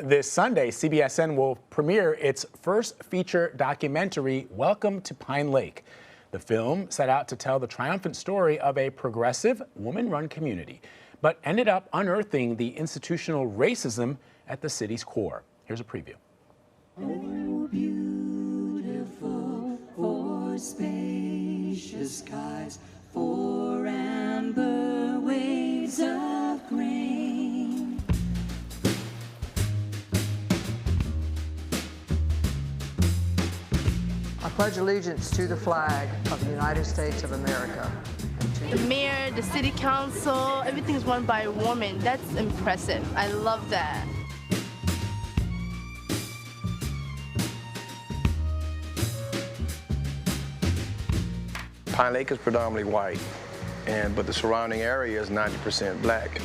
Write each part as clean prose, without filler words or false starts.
This Sunday, CBSN will premiere its first feature documentary, Welcome to Pine Lake. The film set out to tell the triumphant story of a progressive, woman-run community, but ended up unearthing the institutional racism at the city's core. Here's a preview. Oh, beautiful, for spacious skies, for amber waves of grain. I pledge allegiance to the flag of the United States of America. The mayor, the city council, everything's run by a woman. That's impressive. I love that. Pine Lake is predominantly white, but the surrounding area is 90% black.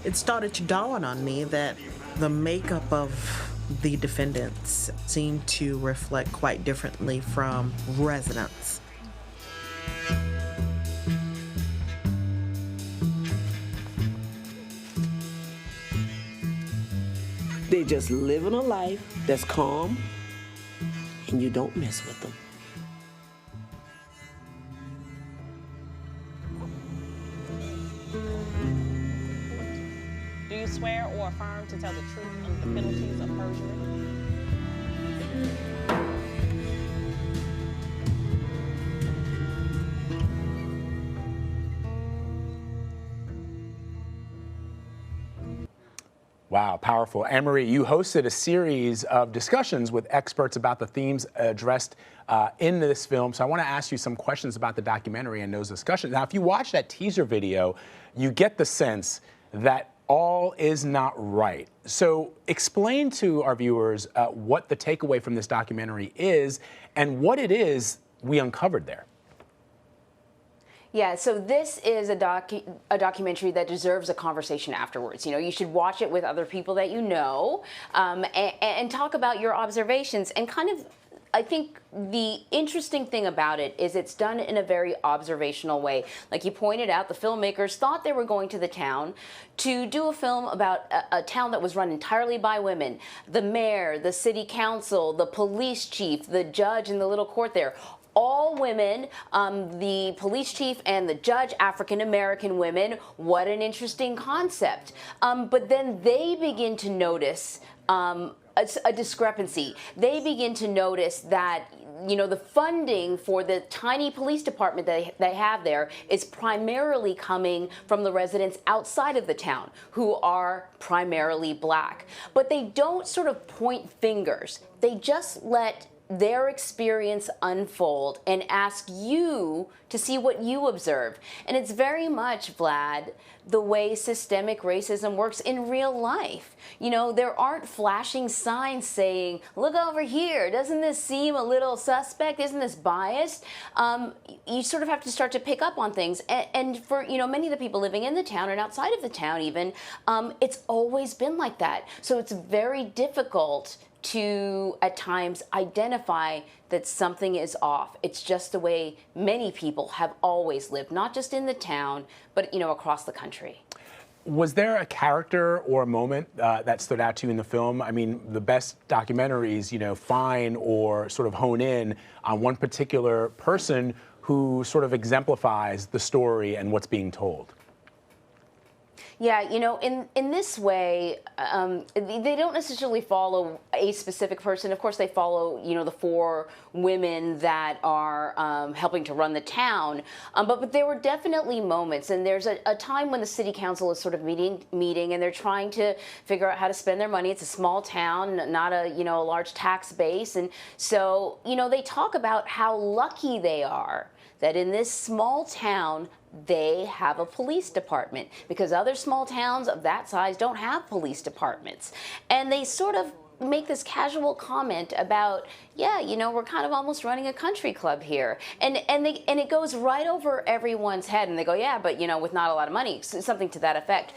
It started to dawn on me that the makeup of the defendants seemed to reflect quite differently from residents. They're just living a life that's calm, and you don't mess with them. Do you swear or affirm to tell the truth under the penalties of perjury? Wow, powerful. Anne-Marie, you hosted a series of discussions with experts about the themes addressed in this film. So I want to ask you some questions about the documentary and those discussions. Now, if you watch that teaser video, you get the sense that all is not right. So explain to our viewers what the takeaway from this documentary is and what it is we uncovered there. Yeah, so this is a documentary that deserves a conversation afterwards. You know, you should watch it with other people that you know, and talk about your observations. And kind of, I think the interesting thing about it is it's done in a very observational way. Like you pointed out, the filmmakers thought they were going to the town to do a film about a town that was run entirely by women. The mayor, the city council, the police chief, the judge in the little court there. All women, the police chief and the judge, African-American women. What an interesting concept. But then they begin to notice a discrepancy. They begin to notice that, you know, the funding for the tiny police department that they have there is primarily coming from the residents outside of the town, who are primarily black. But they don't sort of point fingers. They just let their experience unfold and ask you to see what you observe. And it's very much, Vlad, the way systemic racism works in real life. You know, there aren't flashing signs saying, look over here, doesn't this seem a little suspect? Isn't this biased? You sort of have to start to pick up on things. And for, you know, many of the people living in the town and outside of the town even, it's always been like that. So it's very difficult to, at times, identify that something is off. It's just the way many people have always lived, not just in the town, but, you know, across the country. Was there a character or a moment that stood out to you in the film? I mean, the best documentaries, you know, find or sort of hone in on one particular person who sort of exemplifies the story and what's being told. Yeah, you know, in this way, they don't necessarily follow a specific person. Of course, they follow, you know, the four women that are helping to run the town. But there were definitely moments, and there's a time when the city council is sort of meeting, and they're trying to figure out how to spend their money. It's a small town, not a, you know, a large tax base, and so, you know, they talk about how lucky they are that in this small town, they have a police department, because other small towns of that size don't have police departments. And they sort of make this casual comment about, yeah, you know, we're kind of almost running a country club here. And it goes right over everyone's head, and they go, yeah, but, you know, with not a lot of money, something to that effect.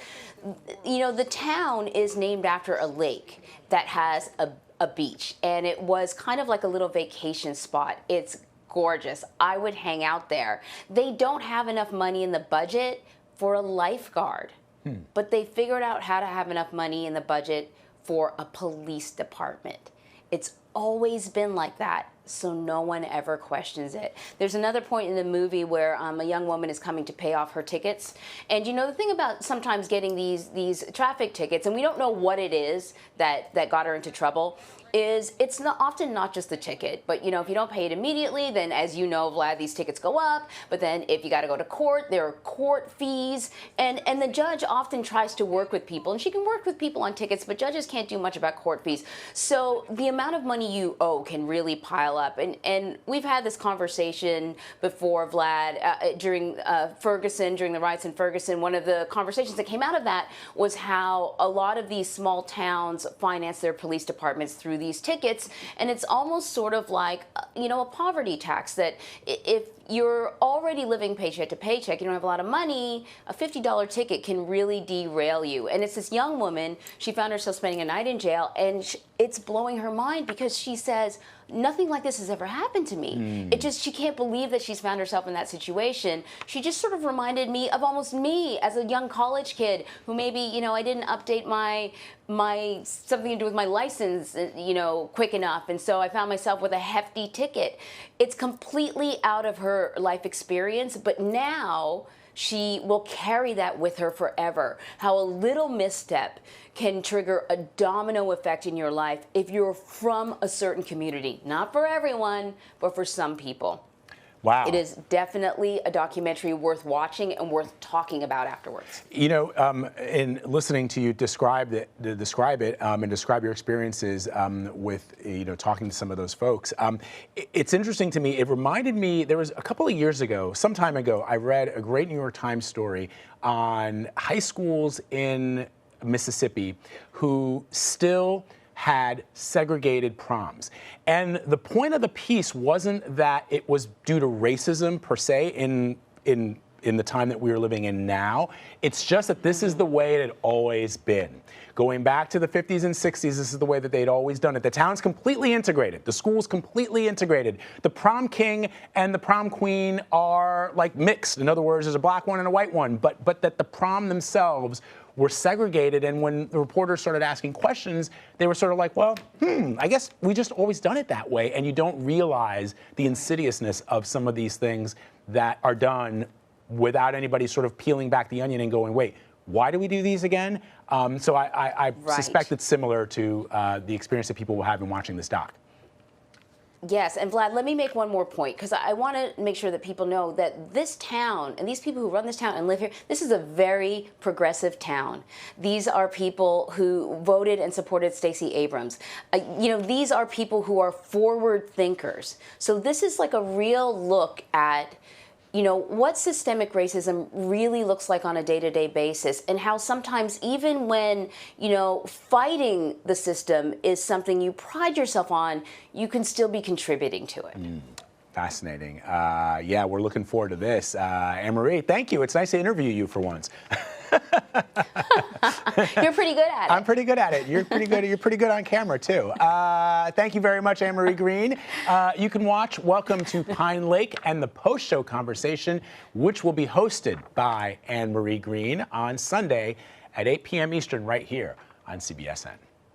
You know, the town is named after a lake that has a beach, and it was kind of like a little vacation spot. It's gorgeous. I would hang out there. They don't have enough money in the budget for a lifeguard. but they figured out how to have enough money in the budget for a police department. It's always been like that, so no one ever questions it. There's another point in the movie where a young woman is coming to pay off her tickets, and you know the thing about sometimes getting these traffic tickets, and we don't know what it is that got her into trouble, is it's often not just the ticket, but you know, if you don't pay it immediately, then as you know, Vlad, these tickets go up, but then if you got to go to court, there are court fees, and the judge often tries to work with people, and she can work with people on tickets, but judges can't do much about court fees. So the amount of money you owe can really pile up, and we've had this conversation before, Vlad, during Ferguson, during the riots in Ferguson. One of the conversations that came out of that was how a lot of these small towns finance their police departments through these tickets, and it's almost sort of like, you know, a poverty tax, that if you're already living paycheck to paycheck, you don't have a lot of money, a $50 ticket can really derail you. And it's this young woman, she found herself spending a night in jail, and it's blowing her mind because she says, nothing like this has ever happened to me. She can't believe that she's found herself in that situation. She just sort of reminded me of almost me as a young college kid who maybe, you know, I didn't update my something to do with my license, you know, quick enough, and so I found myself with a hefty ticket. It's completely out of her life experience, but now she will carry that with her forever. How a little misstep can trigger a domino effect in your life if you're from a certain community. Not for everyone, but for some people. Wow. It is definitely a documentary worth watching and worth talking about afterwards. You know, in listening to you describe it and describe your experiences with, you know, talking to some of those folks, it's interesting to me. It reminded me, there was a couple of years ago, some time ago, I read a great New York Times story on high schools in Mississippi who still had segregated proms. And the point of the piece wasn't that it was due to racism per se in the time that we are living in now. It's just that this is the way it had always been. Going back to the 50s and 60s, this is the way that they'd always done it. The town's completely integrated. The school's completely integrated. The prom king and the prom queen are like mixed. In other words, there's a black one and a white one, but that the prom themselves were segregated, and when the reporters started asking questions, they were sort of like, well, I guess we just always done it that way, and you don't realize the insidiousness of some of these things that are done without anybody sort of peeling back the onion and going, wait, why do we do these again? So I suspect it's similar to the experience that people will have in watching this doc. Yes, and Vlad, let me make one more point, because I want to make sure that people know that this town and these people who run this town and live here, this is a very progressive town. These are people who voted and supported Stacey Abrams. You know, these are people who are forward thinkers. So this is like a real look at, you know, what systemic racism really looks like on a day-to-day basis, and how sometimes even when, you know, fighting the system is something you pride yourself on, you can still be contributing to it. Fascinating. Yeah, we're looking forward to this. Anne-Marie, thank you. It's nice to interview you for once. You're pretty good at it. I'm pretty good at it. You're pretty good. You're pretty good on camera too. Thank you very much, Anne-Marie Green. You can watch Welcome to Pine Lake and the post-show conversation, which will be hosted by Anne-Marie Green on Sunday at 8 p.m. Eastern, right here on CBSN.